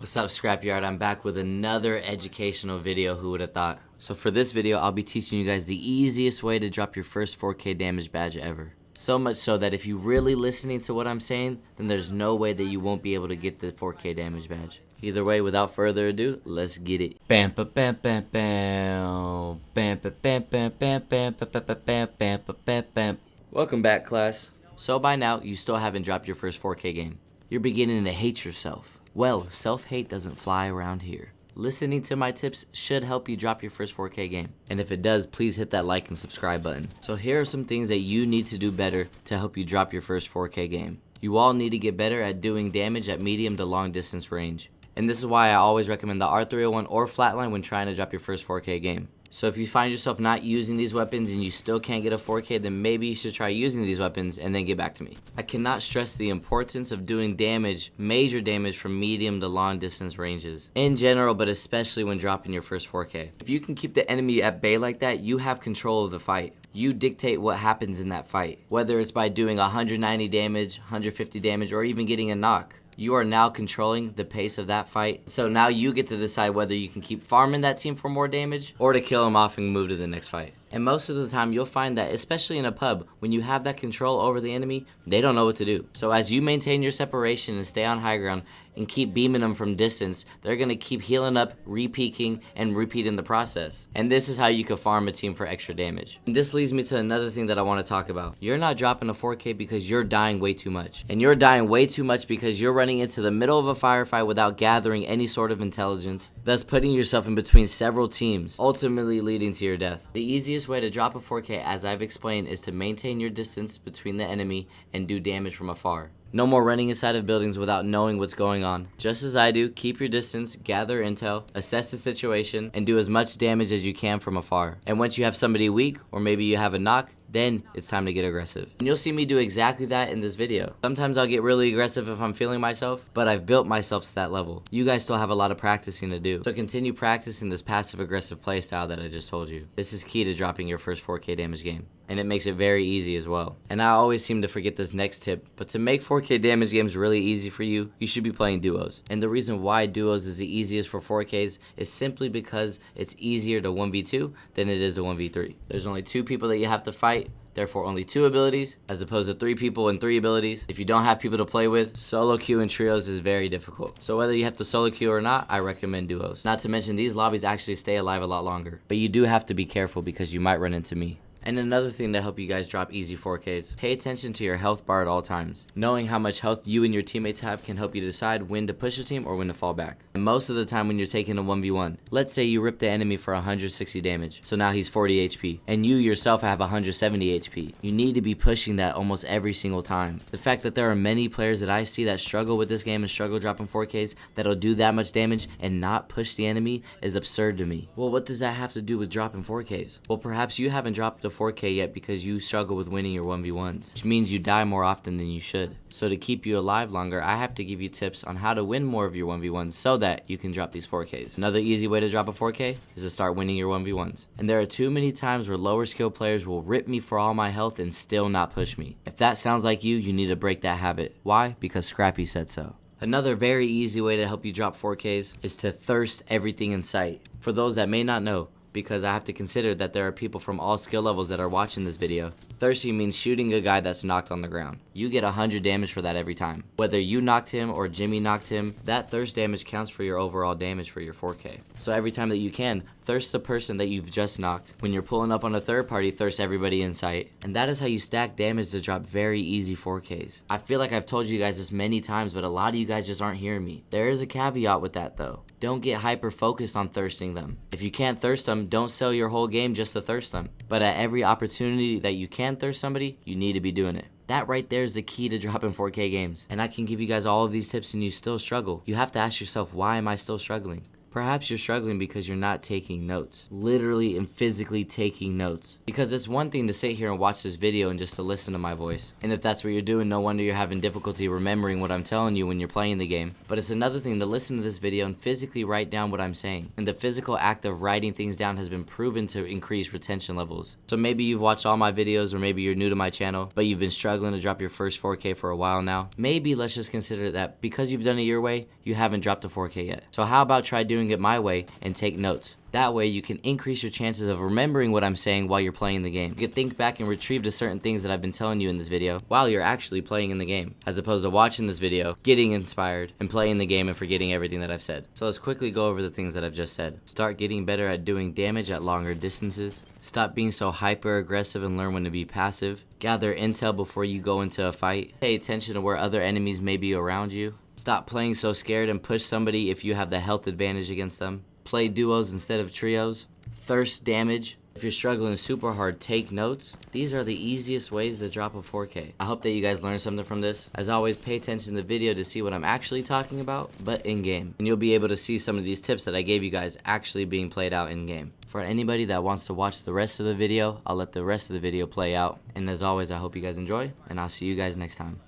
What's up, scrapyard? I'm back with another educational video. Who would have thought? So for this video, I'll be teaching you guys the easiest way to drop your first 4K damage badge ever. So much so that if you're really listening to what I'm saying, then there's no way that you won't be able to get the 4K damage badge. Either way, without further ado, let's get it. Bam ba bam bam bam. Bam ba bam bam bam bam ba ba ba bam bam ba bam bam. Welcome back, class. So by now, you still haven't dropped your first 4K game. You're beginning to hate yourself. Well, self-hate doesn't fly around here. Listening to my tips should help you drop your first 4K game. And if it does, please hit that like and subscribe button. So here are some things that you need to do better to help you drop your first 4K game. You all need to get better at doing damage at medium to long distance range. And this is why I always recommend the R301 or Flatline when trying to drop your first 4K game. So if you find yourself not using these weapons and you still can't get a 4K, then maybe you should try using these weapons and then get back to me. I cannot stress the importance of doing damage, major damage from medium to long distance ranges. In general, but especially when dropping your first 4K. If you can keep the enemy at bay like that, you have control of the fight. You dictate what happens in that fight. Whether it's by doing 190 damage, 150 damage, or even getting a knock. You are now controlling the pace of that fight. So now you get to decide whether you can keep farming that team for more damage or to kill them off and move to the next fight. And most of the time you'll find that, especially in a pub, when you have that control over the enemy, they don't know what to do. So as you maintain your separation and stay on high ground and keep beaming them from distance, they're going to keep healing up, re-peeking, and repeating the process. And this is how you can farm a team for extra damage. And this leads me to another thing that I want to talk about. You're not dropping a 4K because you're dying way too much. And you're dying way too much because you're running into the middle of a firefight without gathering any sort of intelligence, thus putting yourself in between several teams, ultimately leading to your death. The easiest way to drop a 4K, as I've explained, is to maintain your distance between the enemy and do damage from afar. No more running inside of buildings without knowing what's going on. Just as I do, keep your distance, gather intel, assess the situation, and do as much damage as you can from afar. And once you have somebody weak, or maybe you have a knock, then it's time to get aggressive. And you'll see me do exactly that in this video. Sometimes I'll get really aggressive if I'm feeling myself, but I've built myself to that level. You guys still have a lot of practicing to do. So continue practicing this passive aggressive playstyle that I just told you. This is key to dropping your first 4K damage game. And it makes it very easy as well. And I always seem to forget this next tip, but to make 4K damage games really easy for you, you should be playing duos. And the reason why duos is the easiest for 4Ks is simply because it's easier to 1v2 than it is to 1v3. There's only 2 people that you have to fight, therefore only 2 abilities, as opposed to 3 people and 3 abilities. If you don't have people to play with, solo queue and trios is very difficult. So whether you have to solo queue or not, I recommend duos. Not to mention these lobbies actually stay alive a lot longer. But you do have to be careful because you might run into me. And another thing to help you guys drop easy 4Ks, pay attention to your health bar at all times. Knowing how much health you and your teammates have can help you decide when to push a team or when to fall back. And most of the time when you're taking a 1v1, let's say you rip the enemy for 160 damage, so now he's 40 HP, and you yourself have 170 HP. You need to be pushing that almost every single time. The fact that there are many players that I see that struggle with this game and struggle dropping 4Ks that'll do that much damage and not push the enemy is absurd to me. Well, what does that have to do with dropping 4Ks? Well, perhaps you haven't dropped a 4K yet because you struggle with winning your 1v1s, which means you die more often than you should. So to keep you alive longer, I have to give you tips on how to win more of your 1v1s so that you can drop these 4Ks. Another easy way to drop a 4K is to start winning your 1v1s. And there are too many times where lower skill players will rip me for all my health and still not push me. If that sounds like you, you need to break that habit. Why? Because Scrappy said so. Another very easy way to help you drop 4Ks is to thirst everything in sight. For those that may not know, because I have to consider that there are people from all skill levels that are watching this video. Thirsting means shooting a guy that's knocked on the ground. You get 100 damage for that every time. Whether you knocked him or Jimmy knocked him, that thirst damage counts for your overall damage for your 4K. So every time that you can, thirst the person that you've just knocked. When you're pulling up on a third party, thirst everybody in sight. And that is how you stack damage to drop very easy 4Ks. I feel like I've told you guys this many times, but a lot of you guys just aren't hearing me. There is a caveat with that though. Don't get hyper focused on thirsting them. If you can't thirst them, don't sell your whole game just to thirst them. But at every opportunity that you can thirst somebody, you need to be doing it. That right there is the key to dropping 4K games. And I can give you guys all of these tips and you still struggle. You have to ask yourself, why am I still struggling? Perhaps you're struggling because you're not taking notes. Literally and physically taking notes. Because it's one thing to sit here and watch this video and just to listen to my voice. And if that's what you're doing, no wonder you're having difficulty remembering what I'm telling you when you're playing the game. But it's another thing to listen to this video and physically write down what I'm saying. And the physical act of writing things down has been proven to increase retention levels. So maybe you've watched all my videos, or maybe you're new to my channel, but you've been struggling to drop your first 4K for a while now. Maybe let's just consider that because you've done it your way, you haven't dropped a 4K yet. So how about try doing it my way and take notes? That way you can increase your chances of remembering what I'm saying while you're playing the game. You can think back and retrieve to certain things that I've been telling you in this video while you're actually playing in the game, as opposed to watching this video, getting inspired, and playing the game and forgetting everything that I've said. So let's quickly go over the things that I've just said. Start getting better at doing damage at longer distances. Stop being so hyper aggressive and learn when to be passive. Gather intel before you go into a fight. Pay attention to where other enemies may be around you. Stop playing so scared and push somebody if you have the health advantage against them. Play duos instead of trios. Thirst damage. If you're struggling super hard, take notes. These are the easiest ways to drop a 4K. I hope that you guys learned something from this. As always, pay attention to the video to see what I'm actually talking about, but in-game. And you'll be able to see some of these tips that I gave you guys actually being played out in-game. For anybody that wants to watch the rest of the video, I'll let the rest of the video play out. And as always, I hope you guys enjoy, and I'll see you guys next time.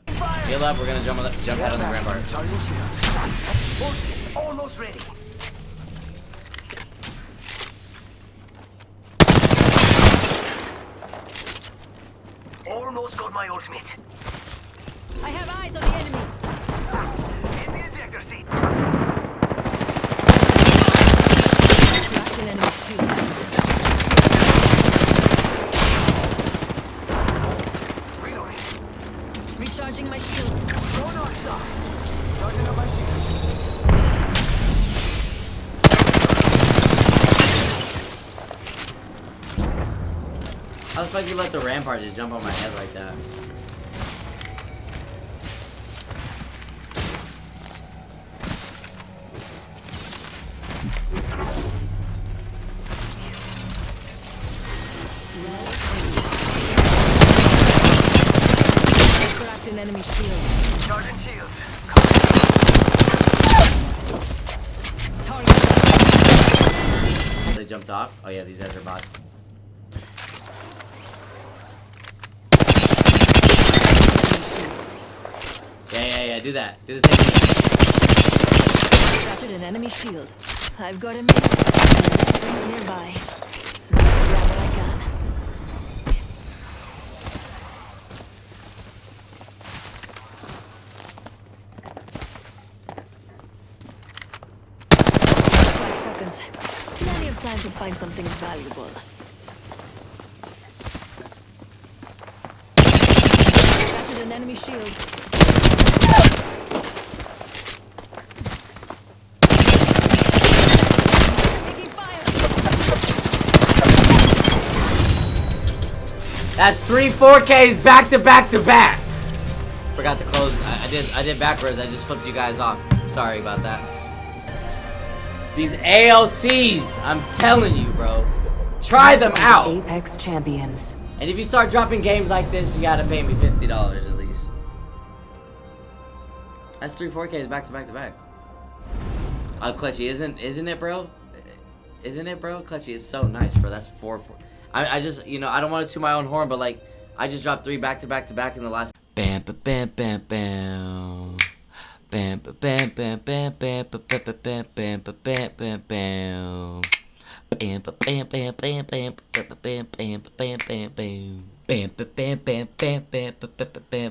Heal up, we're gonna jump out on the rampart. Almost ready. Almost got my ultimate. I have eyes on the enemy. In the ejector seat. Cracked an enemy shield. Reloading. Recharging my shields. No North Star. Charging up my shields. How the fuck you let the rampart just jump on my head like that? Cracked an enemy shield. Charging shields. Target. They jumped off? Oh yeah, these guys are bots. Yeah, do that. Do the same thing. Shattered an enemy shield. I've got a minute. And rings nearby. Grab what I can. Five seconds. Plenty of time to find something valuable. Shattered an enemy shield. That's 3 4Ks back to back to back. Forgot to close. I did backwards. I just flipped you guys off. Sorry about that. These ALCs, I'm telling you, bro. Try them out. Apex champions. And if you start dropping games like this, you gotta pay me $50 at least. That's 3 4Ks back to back to back. Oh, Clutchy, isn't it, bro? Isn't it, bro? Clutchy is so nice, bro. That's 4. I just, you know, I don't want to toot my own horn, but like, I just dropped 3 back to back to back in the last. Bam, bam, bam, bam, bam. Bam, bam, bam, bam, bam, bam, bam, bam, bam, bam, bam, bam, bam. Bam, bam, bam, bam, bam, bam, bam, bam, bam, bam, bam, bam. Bam, bam, bam, bam, bam, bam, bam, bam, bam,